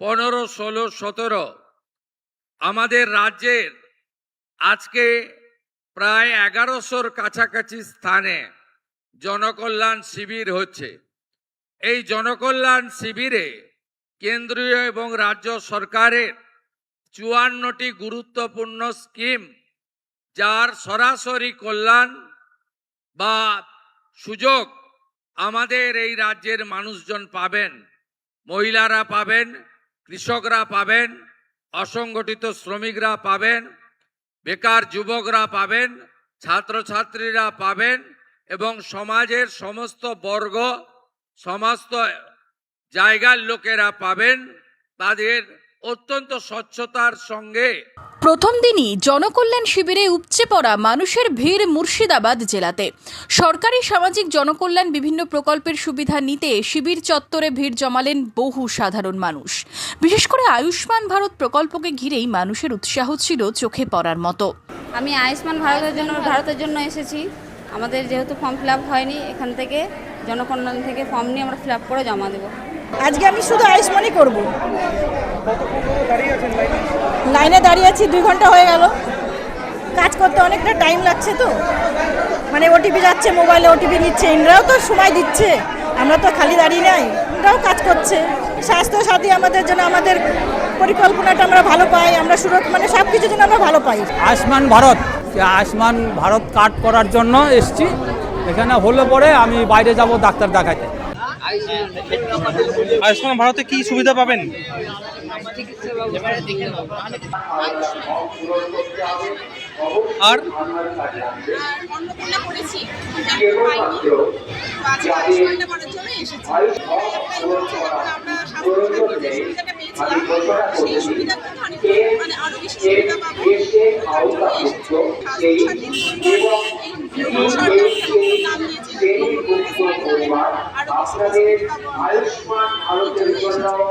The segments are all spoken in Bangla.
15, 16, 17 আমাদের রাজ্যের আজকে প্রায় 1100-র কাছাকাছি স্থানে জনকল্যাণ শিবির হচ্ছে। এই জনকল্যাণ শিবিরে কেন্দ্রীয় এবং রাজ্য সরকারের 54টি গুরুত্বপূর্ণ স্কিম, যার সরাসরি কল্যাণ বা সুযোগ আমাদের এই রাজ্যের মানুষজন পাবেন। মহিলারা পাবেন, কৃষকরা পাবেন, অসংগঠিত শ্রমিকরা পাবেন, বেকার যুবকরা পাবেন, ছাত্রছাত্রীরা পাবেন এবং সমাজের সমস্ত বর্গ, সমস্ত জায়গার লোকেরা পাবেন। তাদের অত্যন্ত স্বচ্ছতার সঙ্গে প্রথম দিনই জনকল্যাণ শিবিরে উপচে পড়া মানুষের ভিড় মুর্শিদাবাদ জেলাতে। সরকারি সামাজিক জনকল্যাণ বিভিন্ন প্রকল্পের সুবিধা নিতে শিবির চত্বরে ভিড় জমালেন বহু সাধারণ মানুষ। বিশেষ করে আয়ুষ্মান ভারত প্রকল্পকে ঘিরেই মানুষের উৎসাহ ছিল চোখে পড়ার মতো। আমি আয়ুষ্মান ভারতের জন্য এসেছি। আমাদের যেহেতু ফর্ম ফিল আপ হয়নি, এখান থেকে জনকল্যাণ থেকে ফর্ম নিয়ে আমরা ফিল আপ করে জমা দেবো। আজকে আমি শুধু আয়ুষ্মানই করব। লাইনে দাঁড়িয়ে আছি 2 ঘন্টা হয়ে গেল। কাজ করতে অনেকটা টাইম লাগছে, তো মানে ওটিপি যাচ্ছে, মোবাইলে ওটিপি নিচ্ছে, ইনরাও তো সময় দিচ্ছে, আমরা তো খালি দাঁড়িয়ে নাই, ইনরাও কাজ করছে। স্বাস্থ্য সাথী আমাদের জন্য, আমাদের পরিকল্পনাটা আমরা ভালো পাই, আমরা সুরক্ষা মানে সব কিছুর জন্য আমরা ভালো পাই। আয়ুষ্মান ভারত কার্ড করার জন্য এসছি। এখানে হলে পরে আমি বাইরে যাব ডাক্তার দেখাতে। আয়ুষ্মান ভারতে কি সুবিধা পাবেন? আর অন্নপূর্ণা করেছি, পাইনি, আজকে আয়ুষ্মানটা করার জন্য এসেছি। আমরা স্বাস্থ্য যে সুবিধাটা পেয়েছিলাম, সেই সুবিধার জন্য অনেক মানে আরো বেশি সুবিধা পাবো, তার জন্য এসেছি। স্বাস্থ্যসাথী নাম নিয়েছে, আরো বেশি পাবো।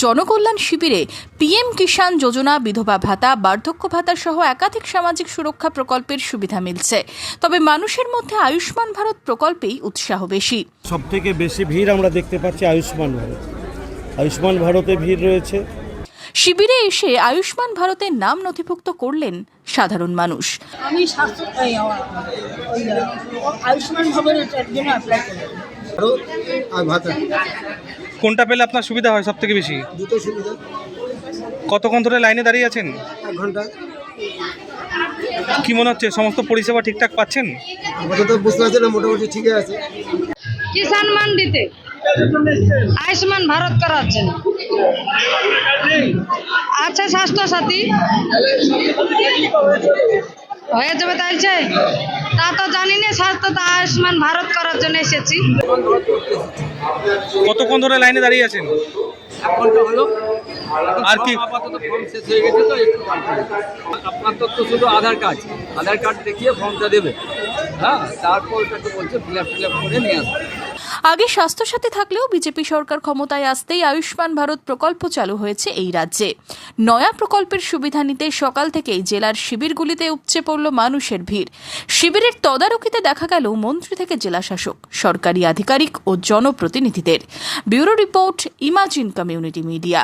জনকল্যাণ শিবিরে পিএম কিষাণ যোজনা, বিধবা ভাতা, বার্ধক্য ভাতা সহ একাধিক সামাজিক সুরক্ষা প্রকল্পের সুবিধা মিলছে। তবে মানুষের মধ্যে আয়ুষ্মান ভারত প্রকল্পেই উৎসাহ বেশি। সবথেকে বেশি ভিড় আমরা দেখতে পাচ্ছি আয়ুষ্মান ভারতে ভিড় রয়েছে। শিবিরে এসে আয়ুষ্মান ভারতের নাম নথিভুক্ত করলেন সাধারণ মানুষ। আমি আয়ুষ্মান ভারতের জন্য অ্যাপ্লাই করলাম। কোনটা পেলে আপনার সুবিধা হয় সব থেকে বেশি? দুটো সুবিধা। কতক্ষণ ধরে লাইনে দাঁড়িয়ে আছেন? 1 ঘন্টা। কি মনে হচ্ছে, সমস্ত পরিষেবা ঠিকঠাক পাচ্ছেন? আপাতত বুঝতে পারছি না, মোটামুটি ঠিকই আছে। কিষাণ মান্ডিতে আয়ুষ্মান ভারত করার জন্য আচ্ছা, স্বাস্থ্য সাথী হয়ে যাবে, তাই চাই তা তো জানি না। স্বাস্থ্য আয়ুষ্মান ভারত করার জন্য এসেছি। কতক্ষণ ধরে লাইনে দাঁড়িয়ে আছেন? 1 ঘন্টা হলো। আর কি আপাতত ফর্ম শেষ হয়ে গেছে, তো একটু আপনার তো শুধু আধার কার্ড দেখিয়ে ফর্মটা দেবে। হ্যাঁ, তারপর ওটাকে বলছে ফিল আপ করে নিয়ে আসবে। আগে স্বাস্থ্যসাথী থাকলেও বিজেপি সরকার ক্ষমতায় আসতেই আয়ুষ্মান ভারত প্রকল্প চালু হয়েছে এই রাজ্যে। নয়া প্রকল্পের সুবিধা নিতে সকাল থেকেই জেলার শিবিরগুলিতে উপচে পড়ল মানুষের ভিড়। শিবিরের তদারকিতে দেখা গেল মন্ত্রী থেকে জেলাশাসক, সরকারি আধিকারিক ও জনপ্রতিনিধিদের। Bureau report, imagine community media.